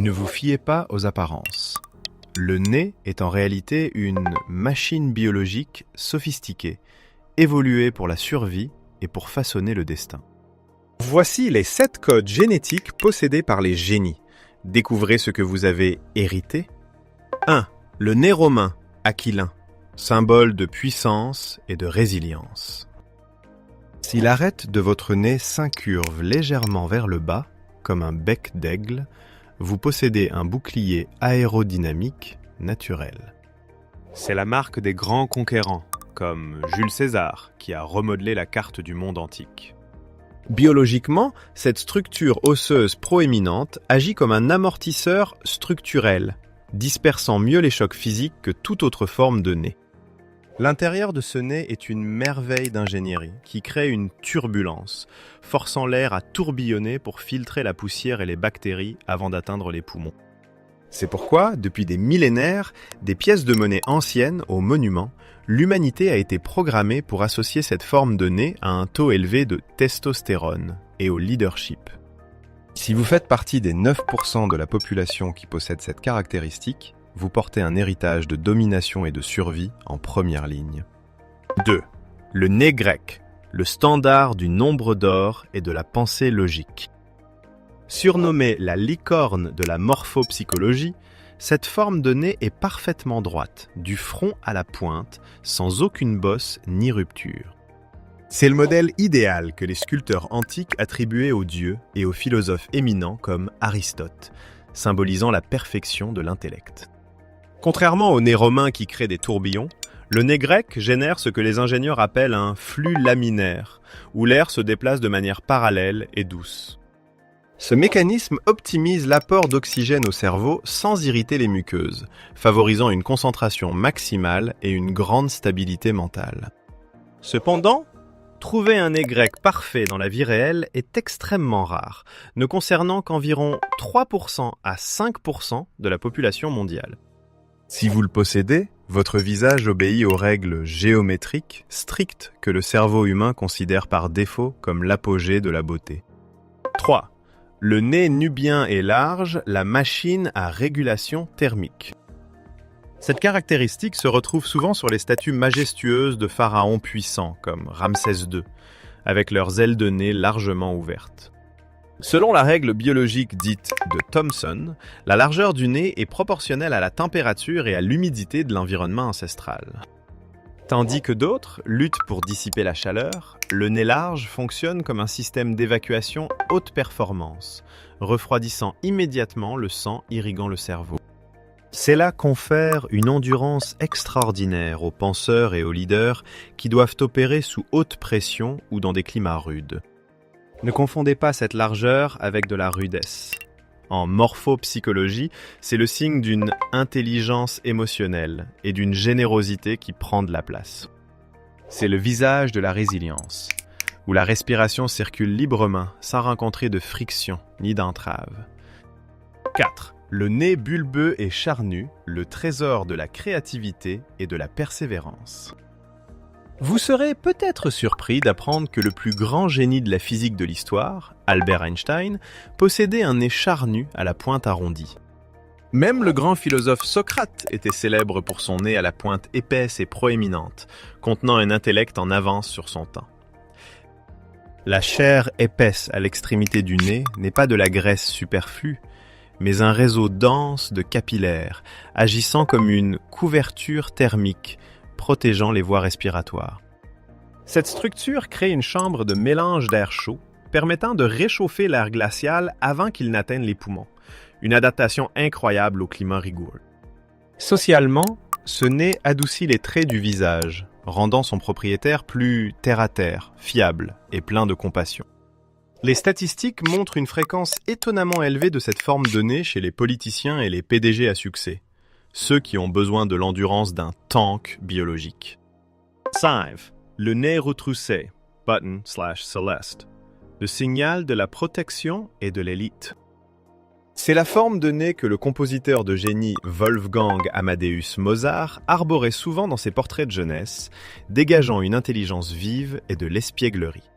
Ne vous fiez pas aux apparences. Le nez est en réalité une machine biologique sophistiquée, évoluée pour la survie et pour façonner le destin. Voici les 7 codes génétiques possédés par les génies. Découvrez ce que vous avez hérité. 1. Le nez romain, aquilin, symbole de puissance et de résilience. Si l'arête de votre nez s'incurve légèrement vers le bas, comme un bec d'aigle, vous possédez un bouclier aérodynamique naturel. C'est la marque des grands conquérants, comme Jules César, qui a remodelé la carte du monde antique. Biologiquement, cette structure osseuse proéminente agit comme un amortisseur structurel, dispersant mieux les chocs physiques que toute autre forme de nez. L'intérieur de ce nez est une merveille d'ingénierie qui crée une turbulence, forçant l'air à tourbillonner pour filtrer la poussière et les bactéries avant d'atteindre les poumons. C'est pourquoi, depuis des millénaires, des pièces de monnaie anciennes aux monuments, l'humanité a été programmée pour associer cette forme de nez à un taux élevé de testostérone et au leadership. Si vous faites partie des 9% de la population qui possède cette caractéristique, vous portez un héritage de domination et de survie en première ligne. 2. Le nez grec, le standard du nombre d'or et de la pensée logique. Surnommée la licorne de la morphopsychologie, cette forme de nez est parfaitement droite, du front à la pointe, sans aucune bosse ni rupture. C'est le modèle idéal que les sculpteurs antiques attribuaient aux dieux et aux philosophes éminents comme Aristote, symbolisant la perfection de l'intellect. Contrairement au nez romain qui crée des tourbillons, le nez grec génère ce que les ingénieurs appellent un flux laminaire, où l'air se déplace de manière parallèle et douce. Ce mécanisme optimise l'apport d'oxygène au cerveau sans irriter les muqueuses, favorisant une concentration maximale et une grande stabilité mentale. Cependant, trouver un nez grec parfait dans la vie réelle est extrêmement rare, ne concernant qu'environ 3% à 5% de la population mondiale. Si vous le possédez, votre visage obéit aux règles géométriques strictes que le cerveau humain considère par défaut comme l'apogée de la beauté. 3. Le nez nubien est large, la machine à régulation thermique. Cette caractéristique se retrouve souvent sur les statues majestueuses de pharaons puissants comme Ramsès II, avec leurs ailes de nez largement ouvertes. Selon la règle biologique dite de Thomson, la largeur du nez est proportionnelle à la température et à l'humidité de l'environnement ancestral. Tandis que d'autres luttent pour dissiper la chaleur, le nez large fonctionne comme un système d'évacuation haute performance, refroidissant immédiatement le sang irriguant le cerveau. Cela confère une endurance extraordinaire aux penseurs et aux leaders qui doivent opérer sous haute pression ou dans des climats rudes. Ne confondez pas cette largeur avec de la rudesse. En morphopsychologie, c'est le signe d'une intelligence émotionnelle et d'une générosité qui prend de la place. C'est le visage de la résilience, où la respiration circule librement sans rencontrer de friction ni d'entrave. 4. Le nez bulbeux et charnu, le trésor de la créativité et de la persévérance. Vous serez peut-être surpris d'apprendre que le plus grand génie de la physique de l'histoire, Albert Einstein, possédait un nez charnu à la pointe arrondie. Même le grand philosophe Socrate était célèbre pour son nez à la pointe épaisse et proéminente, contenant un intellect en avance sur son temps. La chair épaisse à l'extrémité du nez n'est pas de la graisse superflue, mais un réseau dense de capillaires, agissant comme une couverture thermique, protégeant les voies respiratoires. Cette structure crée une chambre de mélange d'air chaud, permettant de réchauffer l'air glacial avant qu'il n'atteigne les poumons. Une adaptation incroyable au climat rigoureux. Socialement, ce nez adoucit les traits du visage, rendant son propriétaire plus terre-à-terre, fiable et plein de compassion. Les statistiques montrent une fréquence étonnamment élevée de cette forme de nez chez les politiciens et les PDG à succès, ceux qui ont besoin de l'endurance d'un tank biologique. 5. Le nez retroussé, button/Celeste, le signal de la protection et de l'élite. C'est la forme de nez que le compositeur de génie Wolfgang Amadeus Mozart arborait souvent dans ses portraits de jeunesse, dégageant une intelligence vive et de l'espièglerie.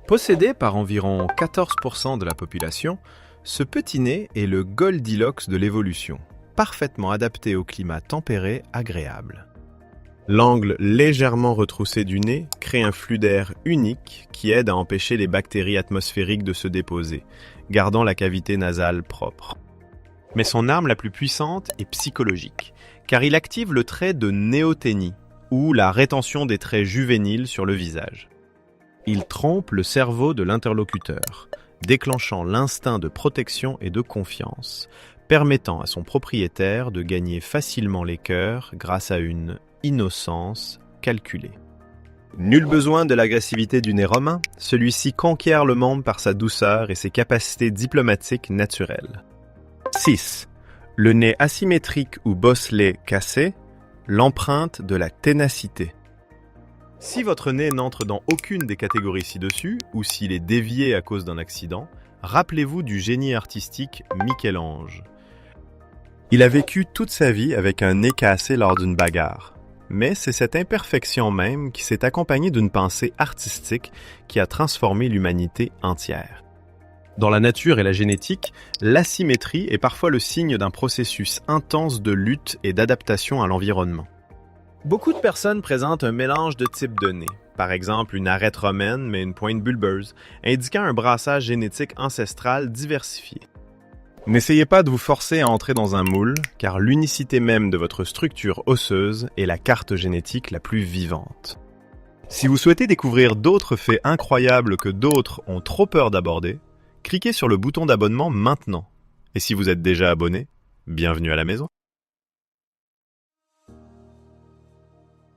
Possédé par environ 14% de la population, Ce petit nez est le Goldilocks de l'évolution, parfaitement adapté au climat tempéré agréable. L'angle légèrement retroussé du nez crée un flux d'air unique qui aide à empêcher les bactéries atmosphériques de se déposer, gardant la cavité nasale propre. Mais son arme la plus puissante est psychologique, car il active le trait de néoténie, ou la rétention des traits juvéniles sur le visage. Il trompe le cerveau de l'interlocuteur, déclenchant l'instinct de protection et de confiance, permettant à son propriétaire de gagner facilement les cœurs grâce à une innocence calculée. Nul besoin de l'agressivité du nez romain, celui-ci conquiert le monde par sa douceur et ses capacités diplomatiques naturelles. 6. Le nez asymétrique ou bosselet cassé, l'empreinte de la ténacité. Si votre nez n'entre dans aucune des catégories ci-dessus, ou s'il est dévié à cause d'un accident, rappelez-vous du génie artistique Michel-Ange. Il a vécu toute sa vie avec un nez cassé lors d'une bagarre. Mais c'est cette imperfection même qui s'est accompagnée d'une pensée artistique qui a transformé l'humanité entière. Dans la nature et la génétique, l'asymétrie est parfois le signe d'un processus intense de lutte et d'adaptation à l'environnement. Beaucoup de personnes présentent un mélange de types de nez, par exemple une arête romaine mais une pointe bulbeuse, indiquant un brassage génétique ancestral diversifié. N'essayez pas de vous forcer à entrer dans un moule, car l'unicité même de votre structure osseuse est la carte génétique la plus vivante. Si vous souhaitez découvrir d'autres faits incroyables que d'autres ont trop peur d'aborder, cliquez sur le bouton d'abonnement maintenant. Et si vous êtes déjà abonné, bienvenue à la maison.